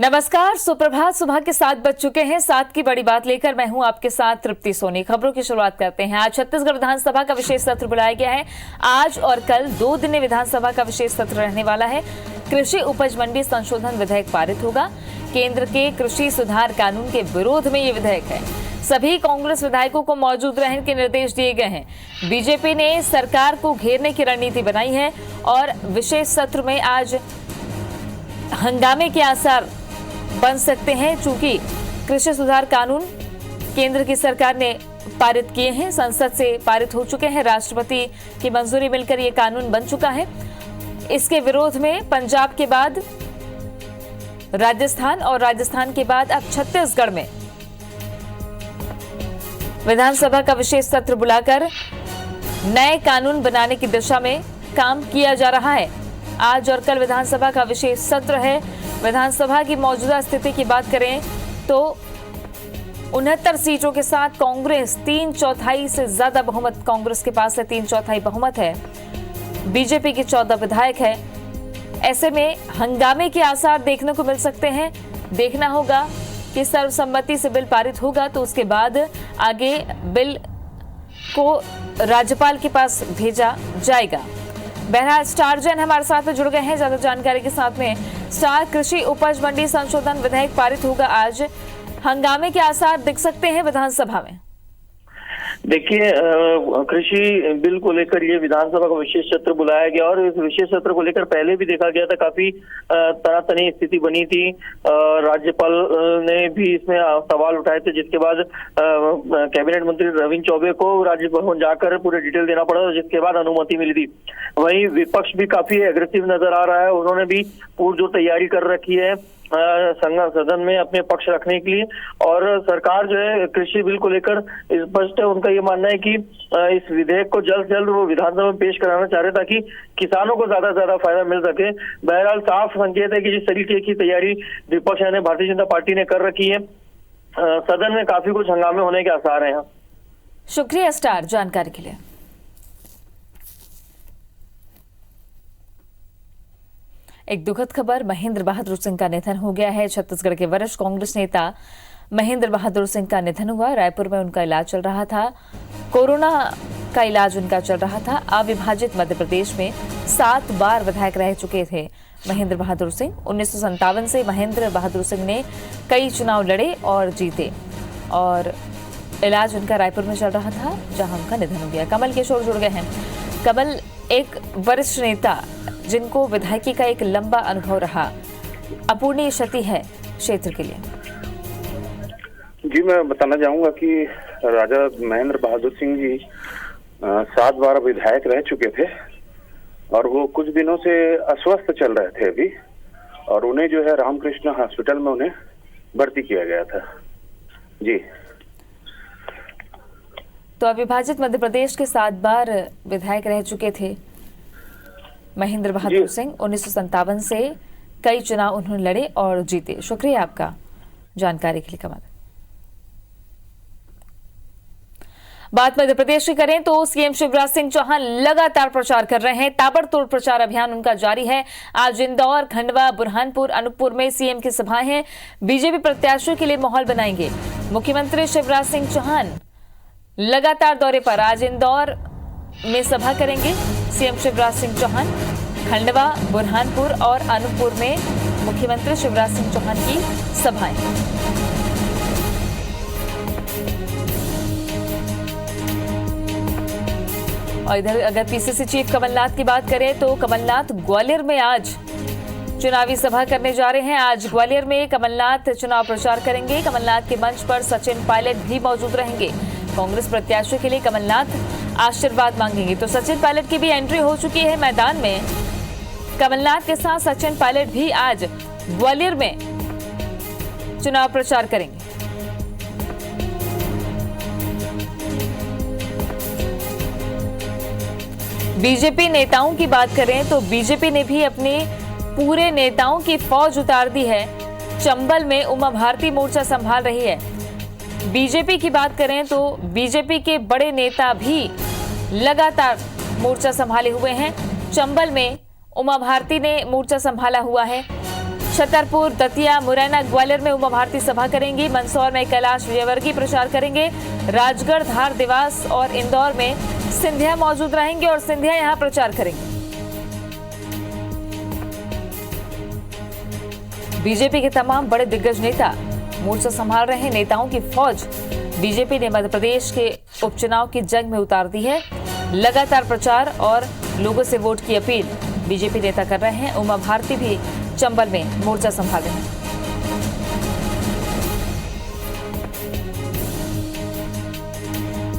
नमस्कार, सुप्रभात। सुबह के 7 बज चुके हैं। 7 की बड़ी बात लेकर मैं हूं आपके साथ तृप्ति सोनी। खबरों की शुरुआत करते हैं। आज छत्तीसगढ़ विधानसभा का विशेष सत्र बुलाया गया है। आज और कल 2 दिन विधानसभा का विशेष सत्र रहने वाला है। कृषि उपज मंडी संशोधन विधेयक पारित होगा। केंद्र के कृषि सुधार कानून के विरोध में ये विधेयक है। सभी कांग्रेस विधायकों को मौजूद रहने के निर्देश दिए गए हैं। बीजेपी ने सरकार को घेरने की रणनीति बनाई है और विशेष सत्र में आज हंगामे के आसार बन सकते हैं, चूंकि कृषि सुधार कानून केंद्र की सरकार ने पारित किए हैं, संसद से पारित हो चुके हैं, राष्ट्रपति की मंजूरी मिलकर ये कानून बन चुका है। इसके विरोध में पंजाब के बाद राजस्थान और राजस्थान के बाद अब छत्तीसगढ़ में विधानसभा का विशेष सत्र बुलाकर नए कानून बनाने की दिशा में काम किया जा रहा है। आज और कल विधानसभा का विशेष सत्र है। विधानसभा की मौजूदा स्थिति की बात करें तो 69 सीटों के साथ कांग्रेस 3/4 से ज्यादा बहुमत कांग्रेस के पास है, 3/4 बहुमत है। बीजेपी के 14 विधायक है। ऐसे में हंगामे के आसार देखने को मिल सकते हैं। देखना होगा कि सर्वसम्मति से बिल पारित होगा तो उसके बाद आगे बिल को राज्यपाल के पास भेजा जाएगा। बहरहाल स्टार जैन हमारे साथ में जुड़ गए हैं ज्यादा जानकारी के साथ में। स्टार, कृषि उपज मंडी संशोधन विधेयक पारित होगा आज, हंगामे के आसार दिख सकते हैं विधानसभा में। देखिए, कृषि बिल को लेकर ये विधानसभा का विशेष सत्र बुलाया गया और इस विशेष सत्र को लेकर पहले भी देखा गया था, काफी तनातनी स्थिति बनी थी। राज्यपाल ने भी इसमें सवाल उठाए थे, जिसके बाद कैबिनेट मंत्री रविंद्र चौबे को राजभवन जाकर पूरे डिटेल देना पड़ा, जिसके बाद अनुमति मिली थी। वहीं विपक्ष भी काफी एग्रेसिव नजर आ रहा है। उन्होंने भी पूरी तैयारी कर रखी है सदन में अपने पक्ष रखने के लिए, और सरकार जो है कृषि बिल को लेकर स्पष्ट है। उनका ये मानना है कि इस विधेयक को जल्द से जल्द वो विधानसभा में पेश कराना चाह रहे ताकि किसानों को ज्यादा से ज्यादा फायदा मिल सके। बहरहाल साफ संकेत है कि जिस तरीके की तैयारी विपक्ष यानी भारतीय जनता पार्टी ने कर रखी है, सदन में काफी कुछ हंगामे होने के आसार हैं। शुक्रिया स्टार जानकारी के लिए। एक दुखद खबर, महेंद्र बहादुर सिंह का निधन हो गया है। छत्तीसगढ़ के वरिष्ठ कांग्रेस नेता महेंद्र बहादुर सिंह का निधन हुआ। रायपुर में उनका इलाज चल रहा था, कोरोना का इलाज उनका चल रहा था। अविभाजित मध्य प्रदेश में 7 बार विधायक रह चुके थे महेंद्र बहादुर सिंह। 1957 से महेंद्र बहादुर सिंह ने कई चुनाव लड़े और जीते और इलाज उनका रायपुर में चल रहा था, जहां उनका निधन हो गया। कमल किशोर जुड़ गए हैं। कमल, एक वरिष्ठ नेता जिनको विधायकी का एक लंबा अनुभव रहा, अपूर्णीय क्षति है क्षेत्र के लिए। जी, मैं बताना चाहूंगा कि राजा महेंद्र बहादुर सिंह जी 7 बार विधायक रह चुके थे और वो कुछ दिनों से अस्वस्थ चल रहे थे अभी, और उन्हें जो है रामकृष्ण हॉस्पिटल में उन्हें भर्ती किया गया था। जी, तो अविभाजित मध्य प्रदेश के 7 बार विधायक रह चुके थे महेंद्र बहादुर सिंह। 1957 से कई चुनाव उन्होंने लड़े और जीते। शुक्रिया आपका जानकारी के लिए कमल। बात मध्य प्रदेश की करें तो सीएम शिवराज सिंह चौहान लगातार प्रचार कर रहे हैं। ताबड़तोड़ प्रचार अभियान उनका जारी है। आज इंदौर, खंडवा, बुरहानपुर, अनूपपुर में सीएम की सभाएं हैं। बीजेपी प्रत्याशियों के लिए माहौल बनाएंगे। मुख्यमंत्री शिवराज सिंह चौहान लगातार दौरे पर। आज इंदौर में सभा करेंगे सीएम शिवराज सिंह चौहान। खंडवा, बुरहानपुर और अनूपपुर में मुख्यमंत्री शिवराज सिंह चौहान की सभाएं। और इधर अगर पीसीसी चीफ कमलनाथ की बात करें तो कमलनाथ ग्वालियर में आज चुनावी सभा करने जा रहे हैं। आज ग्वालियर में कमलनाथ चुनाव प्रचार करेंगे। कमलनाथ के मंच पर सचिन पायलट भी मौजूद रहेंगे। कांग्रेस प्रत्याशियों के लिए कमलनाथ आशीर्वाद मांगेंगे। तो सचिन पायलट की भी एंट्री हो चुकी है मैदान में। कमलनाथ के साथ सचिन पायलट भी आज ग्वालियर में चुनाव प्रचार करेंगे। बीजेपी नेताओं की बात करें तो बीजेपी ने भी अपने पूरे नेताओं की फौज उतार दी है। चंबल में उमा भारती मोर्चा संभाल रही है। बीजेपी की बात करें तो बीजेपी के बड़े नेता भी लगातार मोर्चा संभाले हुए हैं। चंबल में उमा भारती ने मोर्चा संभाला हुआ है। छतरपुर, दतिया, मुरैना, ग्वालियर में उमा भारती सभा करेंगी। मंदसौर में कैलाश विजयवर्गीय प्रचार करेंगे। राजगढ़, धार, देवास और इंदौर में सिंधिया मौजूद रहेंगे और सिंधिया यहां प्रचार करेंगे। बीजेपी के तमाम बड़े दिग्गज नेता मोर्चा संभाल रहे हैं। नेताओं की फौज बीजेपी ने मध्य प्रदेश के उपचुनाव की जंग में उतार दी है। लगातार प्रचार और लोगों से वोट की अपील बीजेपी नेता कर रहे हैं। उमा भारती भी चंबल में मोर्चा संभाल रहे हैं।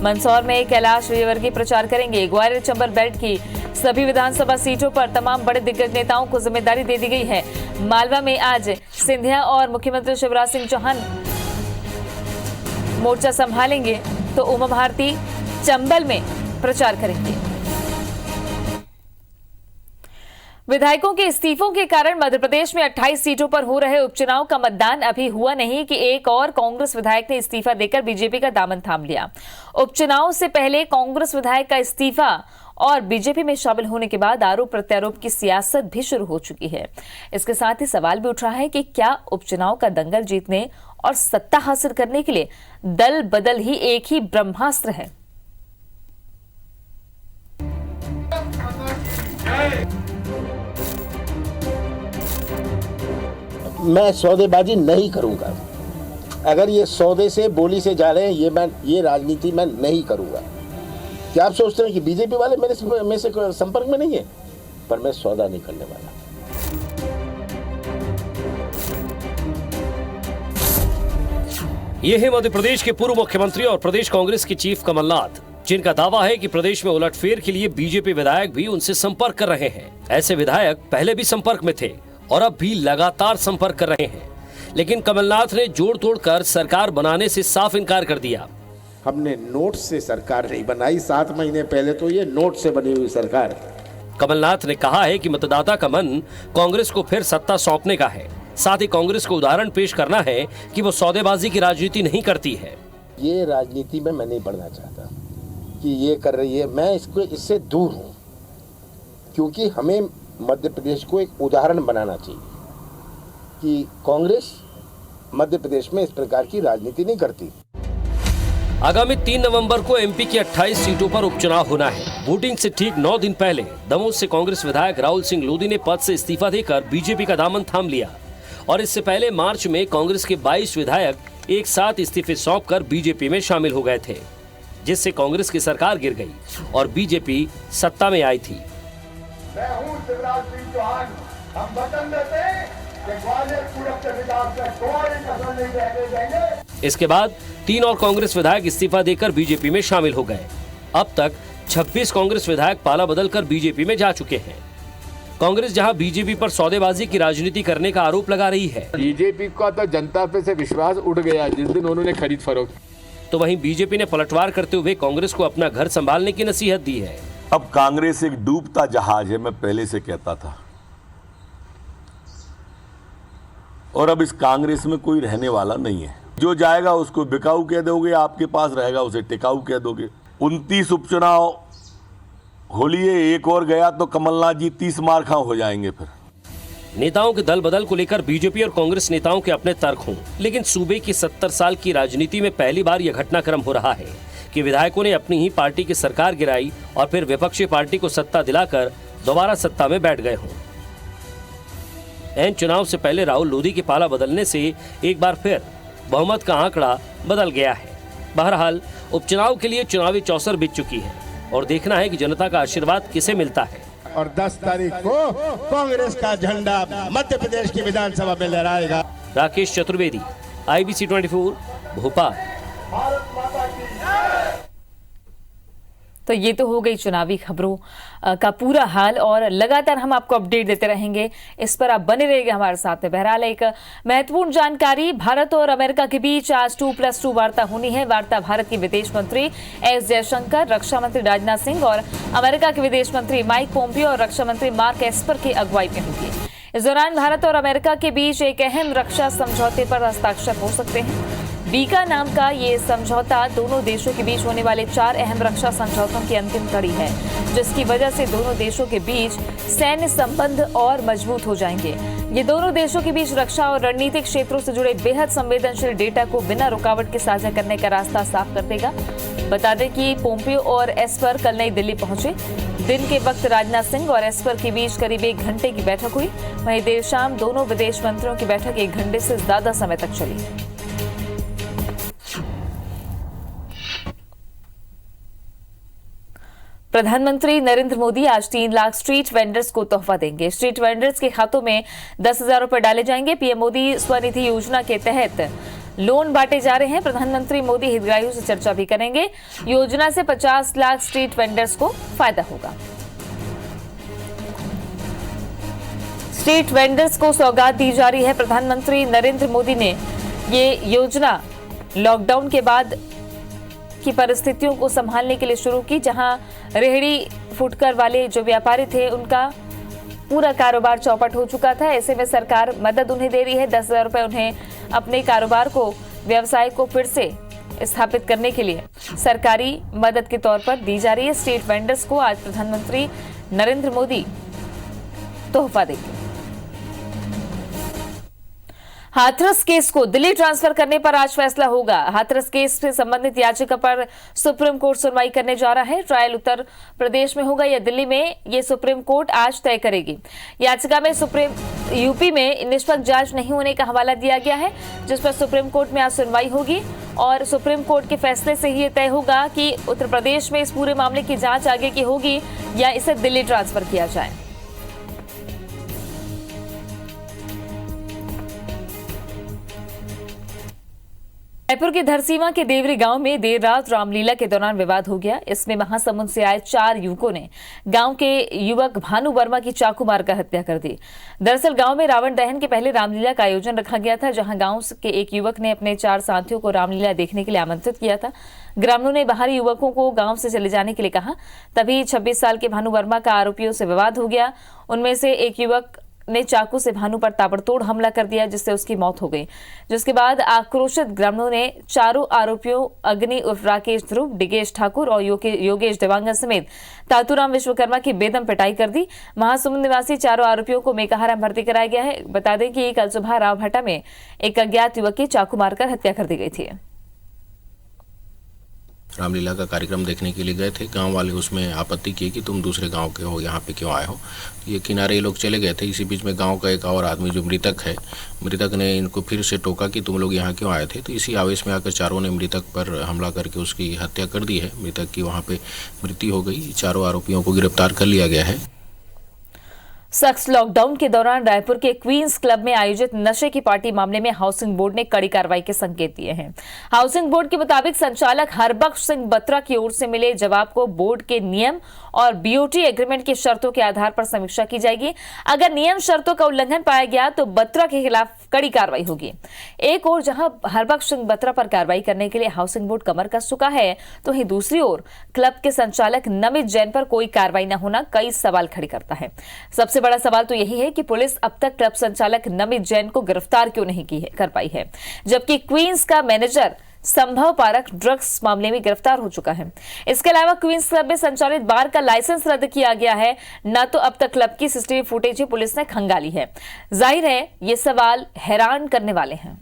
मंदसौर में कैलाश विजयवर्गीय प्रचार करेंगे। ग्वालियर, चंबल बेल्ट की सभी विधानसभा सीटों पर तमाम बड़े दिग्गज नेताओं को जिम्मेदारी दे दी गई है। मालवा में आज सिंधिया और मुख्यमंत्री शिवराज सिंह चौहान मोर्चा संभालेंगे तो उमा भारती चंबल में प्रचार करेंगे। विधायकों के इस्तीफों के कारण मध्य प्रदेश में 28 सीटों पर हो रहे उपचुनाव का मतदान अभी हुआ नहीं कि एक और कांग्रेस विधायक ने इस्तीफा देकर बीजेपी का दामन थाम लिया। उपचुनाव से पहले कांग्रेस विधायक का इस्तीफा और बीजेपी में शामिल होने के बाद आरोप प्रत्यारोप की सियासत भी शुरू हो चुकी है। इसके साथ ही सवाल भी उठ रहा है कि क्या उपचुनाव का दंगल जीतने और सत्ता हासिल करने के लिए दल बदल ही एक ही ब्रह्मास्त्र है। मैं सौदेबाजी नहीं करूंगा। अगर ये सौदे से बोली से जा रहे हैं, ये राजनीति मैं नहीं करूंगा। क्या आप सोचते हैं कि बीजेपी वाले मेरे से संपर्क में नहीं है? पर मैं सौदा नहीं करने वाला। ये है मध्य प्रदेश के पूर्व मुख्यमंत्री और प्रदेश कांग्रेस के चीफ कमलनाथ, जिनका दावा है कि प्रदेश में उलटफेर के लिए बीजेपी विधायक भी उनसे संपर्क कर रहे हैं। ऐसे विधायक पहले भी संपर्क में थे और अब भी लगातार संपर्क कर रहे हैं, लेकिन कमलनाथ ने जोड़ तोड़ कर सरकार बनाने से साफ इनकार कर दिया। हमने नोट से सरकार नहीं बनाई। 7 महीने पहले तो ये नोट से बनी हुई सरकार। कमलनाथ ने कहा है कि मतदाता का मन कांग्रेस को फिर सत्ता सौंपने का है। साथ ही कांग्रेस को उदाहरण पेश करना है कि वो सौदेबाजी की राजनीति नहीं करती है। ये राजनीति में मैं नहीं बढ़ना चाहता कि ये कर रही है। मैं इससे दूर हूँ, क्योंकि हमें मध्य प्रदेश को एक उदाहरण बनाना चाहिए कि कांग्रेस मध्य प्रदेश में इस प्रकार की राजनीति नहीं करती। आगामी 3 नवंबर को एमपी की 28 सीटों पर उपचुनाव होना है। वोटिंग से ठीक 9 दिन पहले दमोह से कांग्रेस विधायक राहुल सिंह लोधी ने पद से इस्तीफा देकर बीजेपी का दामन थाम लिया और इससे पहले मार्च में कांग्रेस के 22 विधायक एक साथ इस्तीफे सौंपकर बीजेपी में शामिल हो गए थे, जिससे कांग्रेस की सरकार गिर गई और बीजेपी सत्ता में आई थी। मैं हूं शिवराज सिंह चौहान। हम वचन देते हैं कि ग्वालियर पूरब के विकास में कोई कसर नहीं रहने देंगे। इसके बाद 3 और कांग्रेस विधायक इस्तीफा देकर बीजेपी में शामिल हो गए। अब तक 26 कांग्रेस विधायक पाला बदलकर बीजेपी में जा चुके हैं। कांग्रेस जहां बीजेपी पर सौदेबाजी की राजनीति करने का आरोप लगा रही है, बीजेपी का तो जनता पे से विश्वास उठ गया जिस दिन उन्होंने खरीद फरोख्त, तो वहीं बीजेपी ने पलटवार करते हुए कांग्रेस को अपना घर संभालने की नसीहत दी है। अब कांग्रेस एक डूबता जहाज है, मैं पहले से कहता था, और अब इस कांग्रेस में कोई रहने वाला नहीं है। जो जाएगा उसको बिकाऊ कह दोगे, आपके पास रहेगा उसे टिकाऊ कह दोगे। 29 उपचुनाव हो लिए, एक और गया तो कमलनाथ जी 30 मार खा हो जाएंगे। फिर नेताओं के दल बदल को लेकर बीजेपी और कांग्रेस नेताओं के अपने तर्क हों, लेकिन सूबे की 70 साल की राजनीति में पहली बार यह घटनाक्रम हो रहा है कि विधायकों ने अपनी ही पार्टी की सरकार गिराई और फिर विपक्षी पार्टी को सत्ता दिलाकर दोबारा सत्ता में बैठ गए हों। ऐन चुनाव से पहले राहुल लोधी के पाला बदलने से एक बार फिर बहुमत का आंकड़ा बदल गया है। बहरहाल उपचुनाव के लिए चुनावी चौसर बीत चुकी है और देखना है कि जनता का आशीर्वाद किसे मिलता है। और 10 तारीख को कांग्रेस का झंडा मध्य प्रदेश की विधानसभा में लहराएगा। राकेश चतुर्वेदी, IBC 24, भोपाल। भारत माता की जय। तो ये तो हो गई चुनावी खबरों का पूरा हाल और लगातार हम आपको अपडेट देते रहेंगे। इस पर आप बने रहिएगा हमारे साथ में। बहरहाल एक महत्वपूर्ण जानकारी, भारत और अमेरिका के बीच आज 2+2 वार्ता होनी है। वार्ता भारत के विदेश मंत्री एस जयशंकर, रक्षा मंत्री राजनाथ सिंह और अमेरिका के विदेश मंत्री माइक पोम्पियो और रक्षा मंत्री मार्क एस्पर की अगुवाई में होगी। इस दौरान भारत और अमेरिका के बीच एक अहम रक्षा समझौते पर हस्ताक्षर हो सकते हैं। बीका नाम का ये समझौता दोनों देशों के बीच होने वाले 4 अहम रक्षा समझौतों की अंतिम कड़ी है, जिसकी वजह से दोनों देशों के बीच सैन्य संबंध और मजबूत हो जाएंगे। ये दोनों देशों के बीच रक्षा और रणनीतिक क्षेत्रों से जुड़े बेहद संवेदनशील डेटा को बिना रुकावट के साझा करने का रास्ता साफ कर देगा। बता दें कि पोम्पियो और एस्पर कल नई दिल्ली पहुंचे। दिन के वक्त राजनाथ सिंह और एस्पर के बीच करीब 1 घंटे की बैठक हुई। वहीं देर शाम दोनों विदेश मंत्रियों की बैठक 1 घंटे से ज्यादा समय तक चली। प्रधानमंत्री नरेंद्र मोदी आज 3 लाख स्ट्रीट वेंडर्स को तोहफा देंगे। स्ट्रीट वेंडर्स के खातों में 10,000 रुपए डाले जाएंगे। पीएम मोदी स्वनिधि योजना के तहत लोन बांटे जा रहे हैं। प्रधानमंत्री मोदी हितग्राहियों से चर्चा भी करेंगे। योजना से 50 लाख स्ट्रीट वेंडर्स को फायदा होगा। स्ट्रीट वेंडर्स को सौगात दी जा रही है। प्रधानमंत्री नरेंद्र मोदी ने ये योजना लॉकडाउन के बाद की परिस्थितियों को संभालने के लिए शुरू की, जहां रेहड़ी फुटकर वाले जो व्यापारी थे उनका पूरा कारोबार चौपट हो चुका था। ऐसे में सरकार मदद उन्हें दे रही है। 10,000 रुपए उन्हें अपने कारोबार को, व्यवसाय को फिर से स्थापित करने के लिए सरकारी मदद के तौर पर दी जा रही है। स्ट्रीट वेंडर्स को आज प्रधानमंत्री नरेंद्र मोदी तोहफा देंगे। हाथरस केस को दिल्ली ट्रांसफर करने पर आज फैसला होगा। हाथरस केस से संबंधित याचिका पर सुप्रीम कोर्ट सुनवाई करने जा रहा है। ट्रायल उत्तर प्रदेश में होगा या दिल्ली में, ये सुप्रीम कोर्ट आज तय करेगी। याचिका में यूपी में निष्पक्ष जांच नहीं होने का हवाला दिया गया है, जिस पर सुप्रीम कोर्ट में आज सुनवाई होगी और सुप्रीम कोर्ट के फैसले से ही ये तय होगा कि उत्तर प्रदेश में इस पूरे मामले की जांच आगे की होगी या इसे दिल्ली ट्रांसफर किया जाए। रायपुर के धरसीवा के देवरी गांव में देर रात रामलीला के दौरान विवाद हो गया। इसमें महासमुंद से आए 4 युवकों ने गांव के युवक भानु वर्मा की चाकू मारकर हत्या कर दी। दरअसल गांव में रावण दहन के पहले रामलीला का आयोजन रखा गया था, जहां गांव के एक युवक ने अपने 4 साथियों को रामलीला देखने के लिए आमंत्रित किया था। ग्रामीणों ने बाहरी युवकों को गांव से चले जाने के लिए कहा। तभी 26 साल के भानु वर्मा का आरोपियों से विवाद हो गया। उनमें से एक युवक ने चाकू से भानु पर ताबड़तोड़ हमला कर दिया, जिससे उसकी मौत हो गई। जिसके बाद आक्रोशित ग्रामीणों ने चारों आरोपियों अग्नि उर्फ राकेश ध्रुव, डिगेश ठाकुर और योगेश देवांगन समेत तातूराम विश्वकर्मा की बेदम पिटाई कर दी। महासमुंद निवासी चारों आरोपियों को मेकाहारा भर्ती कराया गया है। बता दें कि कल सुबह रावभाटा में एक अज्ञात युवक की चाकू मारकर हत्या कर दी गई थी। रामलीला का कार्यक्रम देखने के लिए गए थे। गांव वाले उसमें आपत्ति की कि तुम दूसरे गांव के हो, यहाँ पे क्यों आए हो। ये किनारे लोग चले गए थे। इसी बीच में गांव का एक और आदमी जो मृतक है, मृतक ने इनको फिर से टोका कि तुम लोग यहाँ क्यों आए थे। तो इसी आवेश में आकर चारों ने मृतक पर हमला करके उसकी हत्या कर दी है। मृतक की वहाँ पे मृत्यु हो गई। चारों आरोपियों को गिरफ्तार कर लिया गया है। सख्त लॉकडाउन के दौरान रायपुर के क्वींस क्लब में आयोजित नशे की पार्टी मामले में हाउसिंग बोर्ड ने कड़ी कार्रवाई के संकेत दिए हैं। हाउसिंग बोर्ड के मुताबिक संचालक हरबख्श सिंह बत्रा की ओर से मिले जवाब को बोर्ड के नियम और बीओटी एग्रीमेंट की शर्तों के आधार पर समीक्षा की जाएगी। अगर नियम शर्तों का उल्लंघन पाया गया तो बत्रा के खिलाफ कड़ी कार्रवाई होगी। एक ओर जहां हरबख्श सिंह बत्रा पर कार्रवाई करने के लिए हाउसिंग बोर्ड कमर कस चुका है, तो वहीं दूसरी ओर क्लब के संचालक नमित जैन पर कोई कार्रवाई न होना कई सवाल खड़े करता है। सबसे बड़ा सवाल तो यही है कि पुलिस अब तक क्लब संचालक नमित जैन को गिरफ्तार क्यों नहीं कर पाई है, जबकि क्वींस का मैनेजर संभव पारख ड्रग्स मामले में गिरफ्तार हो चुका है। इसके अलावा क्वींस क्लब में संचालित बार का लाइसेंस रद्द किया गया है। न तो अब तक क्लब की सीसीटीवी फुटेज ही पुलिस ने खंगाली है। जाहिर है ये सवाल हैरान करने वाले हैं।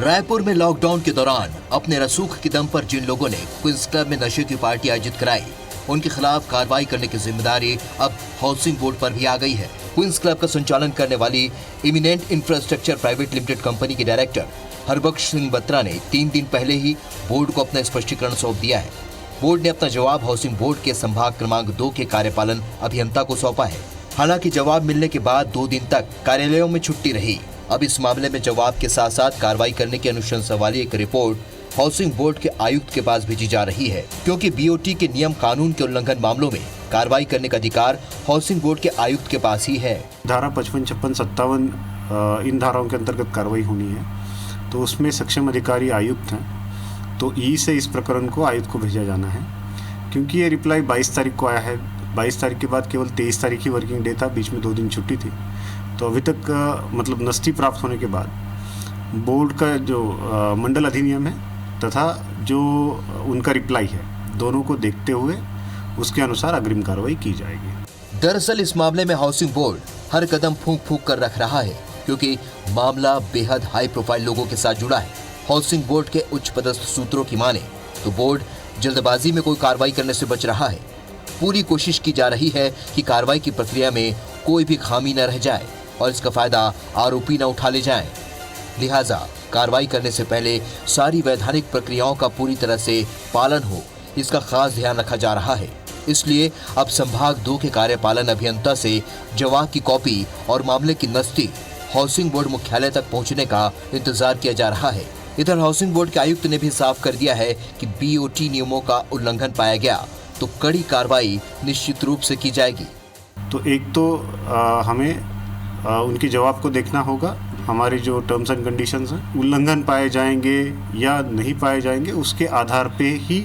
रायपुर में लॉकडाउन के दौरान अपने रसूख के दम पर जिन लोगों ने क्वींस क्लब में नशे की पार्टी आयोजित कराई, उनके खिलाफ कार्रवाई करने की जिम्मेदारी अब हाउसिंग बोर्ड पर भी आ गई है। क्वींस क्लब का संचालन करने वाली Eminent Infrastructure Private Limited company के डायरेक्टर हरबख्श सिंह बत्रा ने 3 दिन पहले ही बोर्ड को अपना स्पष्टीकरण सौंप दिया है। बोर्ड ने अपना जवाब हाउसिंग बोर्ड के संभाग क्रमांक 2 के कार्यपालन अभियंता को सौंपा है। हालांकि जवाब मिलने के बाद 2 दिन तक कार्यालयों में छुट्टी रही। अब इस मामले में जवाब के साथ साथ कार्रवाई करने की अनुशंसा वाली एक रिपोर्ट हाउसिंग बोर्ड के आयुक्त के पास भेजी जा रही है, क्योंकि बीओटी के नियम कानून के उल्लंघन मामलों में कार्रवाई करने का अधिकार हाउसिंग बोर्ड के आयुक्त के पास ही है। धारा 55, 56, 57 इन धाराओं के अंतर्गत कार्रवाई होनी है, तो उसमें सक्षम अधिकारी आयुक्त हैं। तो ई से इस प्रकरण को आयुक्त को भेजा जाना है, क्योंकि ये रिप्लाई 22 तारीख को आया है 22 तारीख के बाद केवल 23 तारीख ही वर्किंग डे था, बीच में 2 दिन छुट्टी थी। तो अभी तक मतलब नस्ती प्राप्त होने के बाद बोर्ड का जो मंडल अधिनियम है तथा जो उनका रिप्लाई है, दोनों को देखते हुए उसके अनुसार अग्रिम कार्रवाई की जाएगी। दरअसल इस मामले में हाउसिंग बोर्ड हर कदम फूंक फूंक कर रख रहा है, क्योंकि मामला बेहद हाई प्रोफाइल लोगों के साथ जुड़ा है। हाउसिंग बोर्ड के उच्च पदस्थ सूत्रों की माने तो बोर्ड जल्दबाजी में कोई कार्रवाई करने से बच रहा है। पूरी कोशिश की जा रही है कि कार्रवाई की प्रक्रिया में कोई भी खामी न रह जाए और इसका फायदा आरोपी न उठा ले जाएं। लिहाजा कार्रवाई करने से पहले सारी वैधानिक प्रक्रियाओं का पूरी तरह से पालन हो, इसका खास ध्यान रखा जा रहा है। इसलिए अब संभाग 2 के कार्यपालन अभियंता से जवाब की कॉपी और मामले की नस्ती हाउसिंग बोर्ड मुख्यालय तक पहुंचने का इंतजार किया जा रहा है। इधर हाउसिंग बोर्ड के आयुक्त ने भी साफ कर दिया है कि बीओटी नियमों का उल्लंघन पाया गया तो कड़ी कार्रवाई निश्चित रूप से की जाएगी। तो एक तो हमें उनके जवाब को देखना होगा। हमारे जो टर्म्स एंड कंडीशंस हैं, उल्लंघन पाए जाएंगे या नहीं पाए जाएंगे, उसके आधार पे ही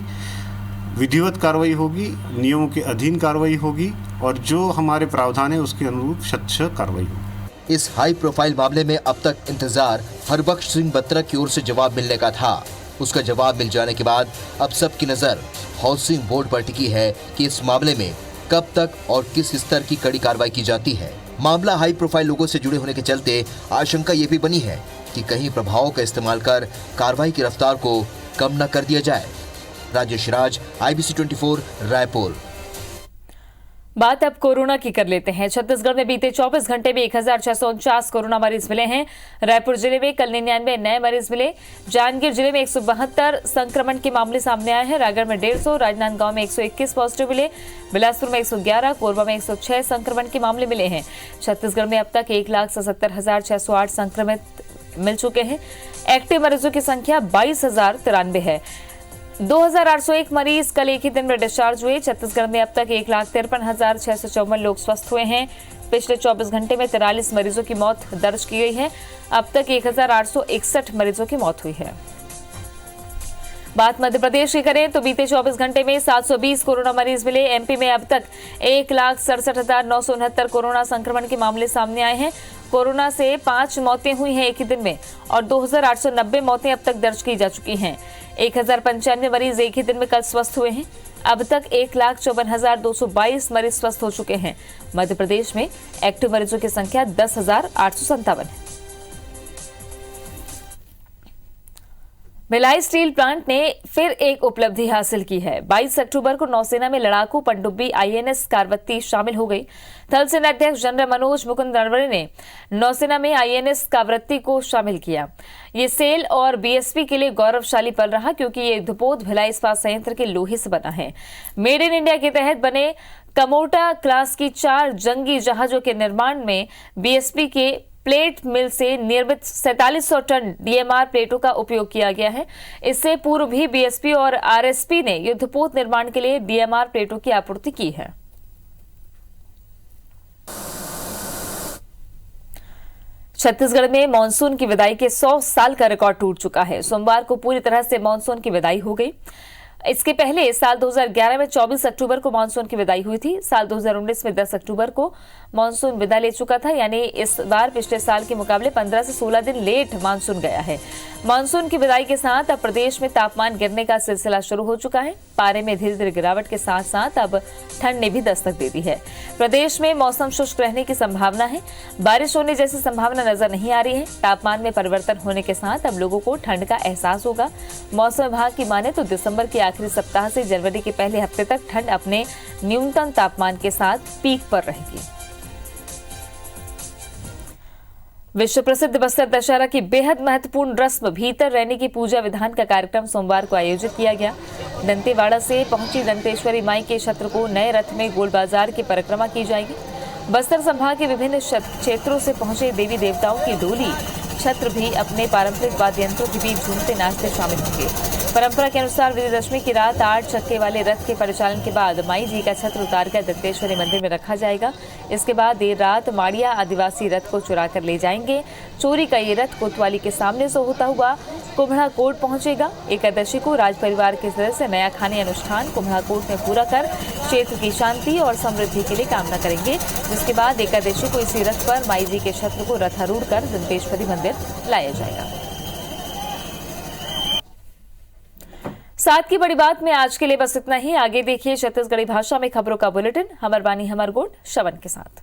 विधिवत कार्रवाई होगी, नियमों के अधीन कार्रवाई होगी और जो हमारे प्रावधान है उसके अनुरूप शत कार्रवाई होगी। इस हाई प्रोफाइल मामले में अब तक इंतजार हरबख्श सिंह बत्रा की ओर से जवाब मिलने का था। उसका जवाब मिल जाने के बाद अब सबकी नजर हाउसिंग बोर्ड पर टिकी है कि इस मामले में कब तक और किस स्तर की कड़ी कार्रवाई की जाती है। मामला हाई प्रोफाइल लोगों से जुड़े होने के चलते आशंका ये भी बनी है कि कहीं प्रभावों का इस्तेमाल कर कार्रवाई की रफ्तार को कम न कर दिया जाए। राजेश राज, IBC 24, रायपुर। बात अब कोरोना की कर लेते हैं। छत्तीसगढ़ में बीते 24 घंटे में 1649 कोरोना मरीज मिले हैं। रायपुर जिले में कल 99 नए मरीज मिले। जांजगीर जिले में 172 संक्रमण के मामले सामने आए हैं। रायगढ़ में 150, राजनांदगांव में 121 पॉजिटिव मिले। बिलासपुर में 111, कोरबा में 106 संक्रमण के मामले मिले हैं। छत्तीसगढ़ में अब तक 1,77,608 संक्रमित मिल चुके हैं। एक्टिव मरीजों की संख्या 22,093 है। 2,801 मरीज कल एक ही दिन में डिस्चार्ज हुए। छत्तीसगढ़ में अब तक 1,53,654 लोग स्वस्थ हुए हैं। पिछले 24 घंटे में 43 मरीजों की मौत दर्ज की गई है। अब तक 1,861 मरीजों की मौत हुई है। बात मध्य प्रदेश की करें तो बीते 24 घंटे में 720 कोरोना मरीज मिले। एमपी में अब तक 1,67,969 कोरोना संक्रमण के मामले सामने आए हैं। कोरोना से 5 मौतें हुई हैं एक ही दिन में और 2,890 मौतें अब तक दर्ज की जा चुकी हैं। 1,095 मरीज एक ही दिन में कल स्वस्थ हुए हैं। अब तक 1,54,222 मरीज स्वस्थ हो चुके हैं। मध्य प्रदेश में एक्टिव मरीजों की संख्या 10,857 है। भिलाई स्टील प्लांट ने फिर एक उपलब्धि हासिल की है। 22 अक्टूबर को नौसेना में लड़ाकू पनडुब्बी INS कार्वती शामिल हो गई। थल सेना अध्यक्ष जनरल मनोज मुकुंद नरवणे ने नौसेना में INS कावरत्ती को शामिल किया। ये सेल और BSP के लिए गौरवशाली पल रहा, क्योंकि ये युद्धपोत भिलाई इस्पात संयंत्र के लोहे से बना है। मेड इन इंडिया के तहत बने कमोटा क्लास की 4 जंगी जहाजों के निर्माण में BSP के प्लेट मिल से निर्मित 4700 टन DMR प्लेटों का उपयोग किया गया है। इससे पूर्व भी BSP और RSP ने युद्धपोत निर्माण के लिए DMR प्लेटों की आपूर्ति की है। छत्तीसगढ़ में मानसून की विदाई के 100 साल का रिकॉर्ड टूट चुका है। सोमवार को पूरी तरह से मानसून की विदाई हो गई। इसके पहले साल 2011 में 24 अक्टूबर को मानसून की विदाई हुई थी। साल 2019 में 10 अक्टूबर को मानसून विदा ले चुका था, यानी इस बार पिछले साल के मुकाबले 15 से 16 दिन लेट मानसून गया है। मानसून की विदाई के साथ अब प्रदेश में तापमान गिरने का सिलसिला शुरू हो चुका है। पारे में धीरे धीरे गिरावट के साथ साथ अब ठंड ने भी दस्तक दे दी है। प्रदेश में मौसम शुष्क रहने की संभावना है। बारिश होने जैसी संभावना नजर नहीं आ रही है। तापमान में परिवर्तन होने के साथ अब लोगों को ठंड का एहसास होगा। मौसम विभाग की माने तो दिसंबर के आखिरी सप्ताह से जनवरी के पहले हफ्ते तक ठंड अपने न्यूनतम तापमान के साथ पीक पर रहेगी। विश्व प्रसिद्ध बस्तर दशहरा की बेहद महत्वपूर्ण रस्म भीतर रहने की पूजा विधान का कार्यक्रम सोमवार को आयोजित किया गया। दंतेवाड़ा से पहुंची दंतेश्वरी माई के छत्र को नए रथ में गोल बाजार की परिक्रमा की जाएगी। बस्तर संभाग के विभिन्न क्षेत्रों से पहुंचे देवी देवताओं की डोली छत्र भी अपने पारंपरिक वाद्य यंत्रों के बीच झूमते नाचते शामिल होंगे। परंपरा के अनुसार विजयदशमी की रात 8 चक्के वाले रथ के परिचालन के बाद माई जी का छत्र उतारकर दत्तेश्वरी मंदिर में रखा जाएगा। इसके बाद देर रात माड़िया आदिवासी रथ को चुरा कर ले जाएंगे। चोरी का ये रथ कोतवाली के सामने से होता हुआ कुम्हड़ा कोट पहुंचेगा। एकादशी को राज परिवार के सदस्य नया खाने अनुष्ठान कुम्हड़ा कोट में पूरा कर क्षेत्र की शांति और समृद्धि के लिए कामना करेंगे, जिसके बाद एकादशी को इसी रथ पर माई जी के छत्र को रथारूढ़ कर दंतेश्वरी मंदिर लाया जाएगा। साथ की बड़ी बात में आज के लिए बस इतना ही। आगे देखिए छत्तीसगढ़ी भाषा में खबरों का बुलेटिन। हमर बानी हमर गोट श्रवण के साथ।